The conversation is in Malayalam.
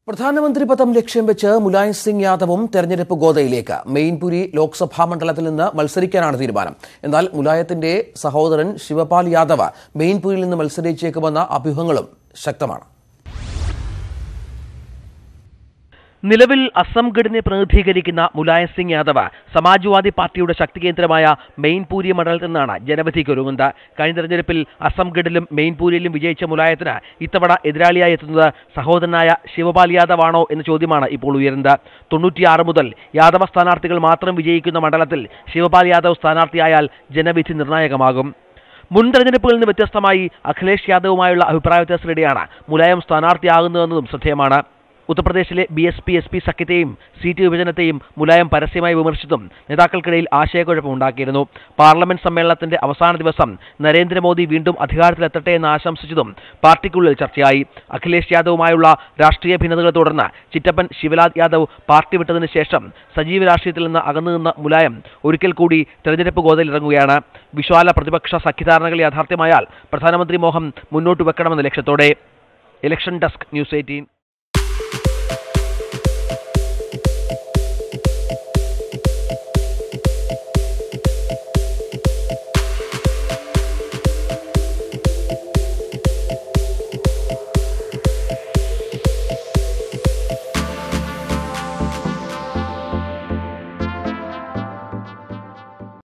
പ്രധാനമന്ത്രി പദം ലക്ഷ്യം വെച്ച് മുലായം സിംഗ് യാദവും തെരഞ്ഞെടുപ്പ് ഗോദയിലേക്ക് മെയിൻപുരി ലോക്സഭാ മണ്ഡലത്തിൽ നിന്ന് മത്സരിക്കാനാണ് തീരുമാനം. എന്നാൽ മുലായത്തിന്റെ സഹോദരൻ ശിവപാൽ യാദവ് മെയിൻപുരിയിൽ നിന്ന് മത്സരിച്ചേക്കുമെന്ന അഭ്യൂഹങ്ങളും ശക്തമാണ്. നിലവിൽ അസംഗഡിനെ പ്രതിനിധീകരിക്കുന്ന മുലായം സിംഗ് യാദവ് സമാജ്വാദി പാർട്ടിയുടെ ശക്തി കേന്ദ്രമായ മെയിൻപൂരി മണ്ഡലത്തിൽ നിന്നാണ് ജനവിധിക്കൊരുങ്ങുന്നത്. കഴിഞ്ഞ തെരഞ്ഞെടുപ്പിൽ അസംഗഡിലും മെയിൻപൂരിയിലും വിജയിച്ച മുലായത്തിന് ഇത്തവണ എതിരാളിയായി എത്തുന്നത് സഹോദരനായ ശിവപാൽ യാദവ് ആണോ എന്ന ചോദ്യമാണ് ഇപ്പോൾ ഉയരുന്നത്. 96 മുതൽ യാദവ സ്ഥാനാർത്ഥികൾ മാത്രം വിജയിക്കുന്ന മണ്ഡലത്തിൽ ശിവപാൽ യാദവ് സ്ഥാനാർത്ഥിയായാൽ ജനവിധി നിർണായകമാകും. മുൻ തെരഞ്ഞെടുപ്പുകളിൽ നിന്ന് വ്യത്യസ്തമായി അഖിലേഷ് യാദവുമായുള്ള അഭിപ്രായ വ്യത്യാസത്തിനിടെയാണ് മുലായം സ്ഥാനാർത്ഥിയാകുന്നതെന്നതും ശ്രദ്ധേയമാണ്. ഉത്തർപ്രദേശിലെ BSP-SP സഖ്യത്തെയും സീറ്റ് വിഭജനത്തെയും മുലായം പരസ്യമായി വിമർശിച്ചും നേതാക്കൾക്കിടയിൽ ആശയക്കുഴപ്പമുണ്ടാക്കിയിരുന്നു. പാർലമെന്റ് സമ്മേളനത്തിന്റെ അവസാന ദിവസം നരേന്ദ്രമോദി വീണ്ടും അധികാരത്തിലെത്തട്ടെ എന്ന് ആശംസിച്ചതും പാർട്ടിക്കുള്ളിൽ ചർച്ചയായി. അഖിലേഷ് യാദവുമായുള്ള രാഷ്ട്രീയ ഭിന്നതകളെ തുടർന്ന് ചിറ്റപ്പൻ ശിവലാൽ യാദവ് പാർട്ടി വിട്ടതിന് ശേഷം സജീവ രാഷ്ട്രീയത്തിൽ നിന്ന് അകന്നുനിന്ന മുലായം ഒരിക്കൽ കൂടി തെരഞ്ഞെടുപ്പ് ഗോദയിലിറങ്ങുകയാണ്. വിശാല പ്രതിപക്ഷ സഖ്യധാരണകൾ യാഥാർത്ഥ്യമായാൽ പ്രധാനമന്ത്രി മോഹം മുന്നോട്ട് വെക്കണമെന്ന ലക്ഷ്യത്തോടെ. Election desk, News 18.